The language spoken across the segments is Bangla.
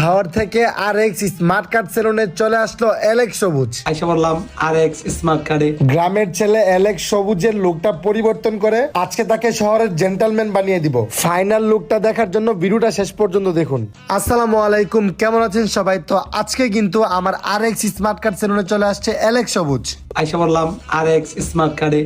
হাওড় থেকে আরএক্স স্মার্ট কার্ড সেলুনে চলে আসলো অ্যালেক্স সবুজ। আইসা বললাম আরএক্স স্মার্ট কার্ডে। গ্রামের ছেলে অ্যালেক্স সবুজের লুকটা পরিবর্তন করে আজকে তাকে শহরের জেন্টলম্যান বানিয়ে দিব। ফাইনাল লুকটা দেখার জন্য ভিডিওটা শেষ পর্যন্ত দেখুন। আসসালামু আলাইকুম, কেমন আছেন সবাই? তো আজকে কিন্তু আমার আরএক্স স্মার্ট কার্ড সেলুনে চলে আসছে অ্যালেক্স সবুজ। আইসা বললাম আরএক্স স্মার্ট কার্ডে।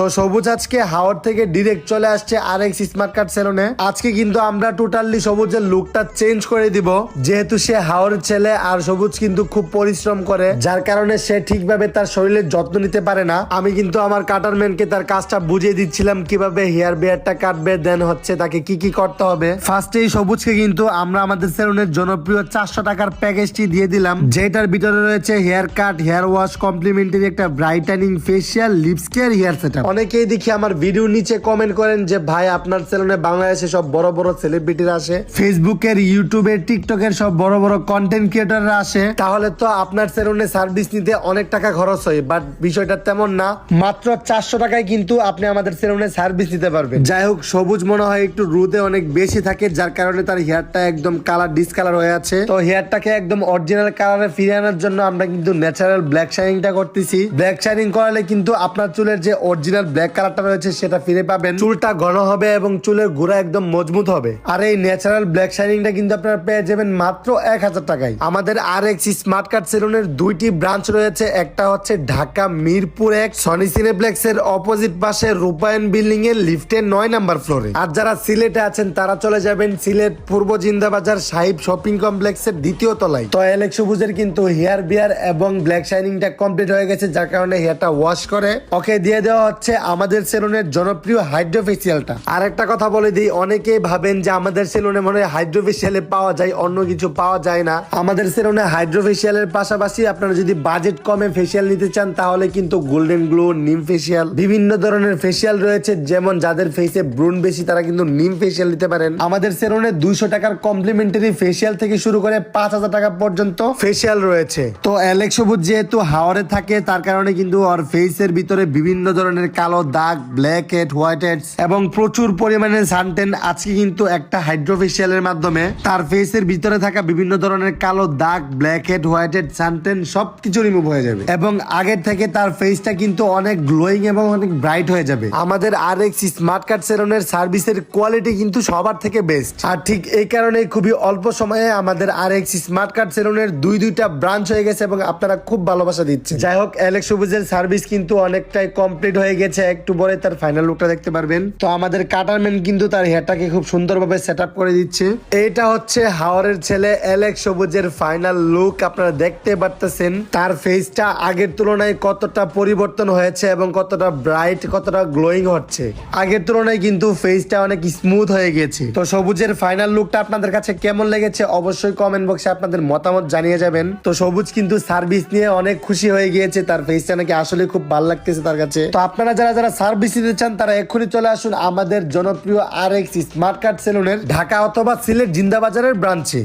তো সবুজ আজকে হাওড় থেকে ডিরেক্ট চলে আসছে আরএক্স স্মার্ট কার্ড সেলুনে। আজকে কিন্তু আমরা টোটালি সবুজের লুকটা চেঞ্জ করে দিব, যেহেতু সে হাওড়ের ছেলে আর সবুজ কিন্তু খুব পরিশ্রম করে, যার কারণে সে ঠিকভাবে তার শরীরের যত্ন নিতে পারে না। আমি কিন্তু আমার কাটারম্যানকে তার কাজটা বুঝিয়ে দিচ্ছিলাম কিভাবে হেয়ার বিয়ারটা কাটবে, দেন হচ্ছে তাকে কি কি করতে হবে। ফার্স্টেই সবুজকে কিন্তু আমরা আমাদের সেলুনের জনপ্রিয় 400 টাকার প্যাকেজটি দিয়ে দিলাম, যেটার ভিতরে রয়েছে hair cut, hair wash, complimentary একটা brightening, facial, lips care, hair setup. অনেকেই দেখি আমার ভিডিও নিচে কমেন্ট করেন যে ভাই আপনার সেলুনে বাংলাদেশে সব বড় বড় সেলিব্রিটিরা আসে, ফেসবুকের, ইউটিউবের, টিকটকের সব বড় বড় কন্টেন্ট ক্রিয়েটররা আসে, তাহলে তো আপনার সেলুনে সার্ভিস নিতে অনেক টাকা খরচ হয়। বাট বিষয়টা তেমন না, মাত্র 400 টাকায় কিন্তু আপনি আমাদের সেলুনে সার্ভিস নিতে পারবেন। যাই হোক, সবুজ মনে হয় একটু রোদে অনেক বেশি থাকে, যার কারণে তার হেয়ারটা একদম কালার ডিসকালার হয়ে আছে। তো হেয়ারটাকে একদম অরিজিনাল কালারে ফিরিয়ে আনার জন্য আমরা কিন্তু ন্যাচারাল ব্ল্যাক শাইনিংটা করতেছি। ব্ল্যাক শাইনিং করালে কিন্তু আপনার চুলের যে অরিজিনাল ব্ল্যাক কালারটা রয়েছে সেটা ফিরে পাবেন, চুলটা ঘন হবে এবং চুলের গোড়া একদম মজবুত হবে। আর এই ন্যাচারাল ব্ল্যাক শাইনিংটা কিন্তু আপনারা পেয়ে যাবেন মাত্র 1000 টাকায়। আমাদের আরএক্স স্মার্ট কার্ড সেলুনের দুইটি ব্রাঞ্চ রয়েছে, একটা হচ্ছে ঢাকা মিরপুর 1 সনি সিনেপ্লেক্স এর অপোজিট পাশে রূপায়ণ বিল্ডিং এর লিফটের 9 নাম্বার ফ্লোরে। আর যারা সিলেটে আছেন তারা চলে যাবেন সিলেট পূর্ব জিন্দাবাজার সাহিব শপিং কমপ্লেক্সের দ্বিতীয় তলায়। তো অ্যালেক্স সবুজের কিন্তু হেয়ার বিয়ার এবং ব্ল্যাক শাইনিংটা কমপ্লিট হয়ে গেছে, যার কারণে হেয়ারটা ওয়াশ করে ওকে দিয়ে দেওয়া হচ্ছে আমাদের সেলুনের জনপ্রিয় হাইড্রো ফেসিয়ালটা। আর একটা কথা বলে দিই, অনেকেই ভাবেন যে আমাদের সেলুনে মনে হয় হাইড্রো ফেসিয়ালে পাওয়া যায়, অন্য কিছু পাওয়া যায় না। আমাদের সেলুনে হাইড্রো ফেসিয়ালের পাশাপাশি আপনারা যদি বাজেট কমে ফেসিয়াল নিতে চান তাহলে কিন্তু গোল্ডেন গ্লো, নিম ফেসিয়াল, বিভিন্ন ধরনের ফেসিয়াল রয়েছে। যেমন যাদের ফেসে ব্রুন বেশি তারা কিন্তু নিম ফেসিয়াল নিতে পারেন। আমাদের সেলুনে 200 টাকার কমপ্লিমেন্টারি ফেসিয়াল থেকে শুরু করে 5000 টাকা পর্যন্ত ফেসিয়াল রয়েছে। তো অ্যালেক্স সবুজ যেহেতু হাওড়ে থাকে, তার কারণে কিন্তু ওর ফেসের ভিতরে বিভিন্ন ধরনের কালো দাগ, ব্ল্যাক হেড, হোয়াইট হেডস এবং প্রচুর পরিমাণে সানটেন। আজকে কিন্তু একটা হাইড্রো ফেসিয়ালের মাধ্যমে তার ফেসের ভিতরে থাকা বিভিন্ন ধরনের কালো দাগ, black head, white head, suntan সবকিছু রিমুভ হয়ে যাবে এবং আগের থেকে তার ফেসটা কিন্তু অনেক গ্লোয়িং এবং অনেক ব্রাইট হয়ে যাবে। আমাদের আরএক্স স্মার্ট কার্ড সেলুনের সার্ভিসের কোয়ালিটি কিন্তু সবার থেকে বেস্ট। আর ঠিক এই কারণে খুবই অল্প সময়ে আমাদের আরএক্স স্মার্ট কার্ড সেলুনের দুইটা ব্রাঞ্চ হয়ে গেছে এবং আপনারা খুব ভালোবাসা দিচ্ছেন। যাই হোক, অ্যালেক্স সবুজের সার্ভিস কিন্তু অনেকটাই কমপ্লিট হয়ে গেছে, একটু পরে তার ফাইনাল লুকটা দেখতে পারবেন। তো আমাদের কাটারম্যান কিন্তু তার হেয়ারটাকে খুব সুন্দরভাবে সেট আপ করে দিচ্ছে। এইটা হচ্ছে হাওড়ের ছেলে অ্যালেক্স সবুজের ফাইনাল লুক। আপনারা দেখতে পারতেছেন তার ফেসটা আগের তুলনায় কতটা পরিবর্তন হয়েছে এবং কতটা ব্রাইট, কতটা গ্লোয়িং হচ্ছে। আগের তুলনায় কিন্তু ফেসটা অনেক স্মুথ হয়ে গেছে। তো সবুজের ফাইনাল লুকটা আপনাদের কাছে কেমন লেগেছে অবশ্যই কমেন্ট বক্সে আপনাদের মতামত জানিয়ে যাবেন। তো সবুজ কিন্তু সার্ভিস নিয়ে অনেক খুশি হয়ে গিয়েছে, তার ফেসটা নাকি আসলে খুব ভালো লাগতেছে তার কাছে। তো আপনারা যারা সার্ভিস দিতে চান তারা এক্ষুনি চলে আসুন আমাদের জনপ্রিয় আরএক্স স্মার্ট কার্ড সেলুনের ঢাকা অথবা সিলেট জিন্দাবাজারের ব্রাঞ্চে।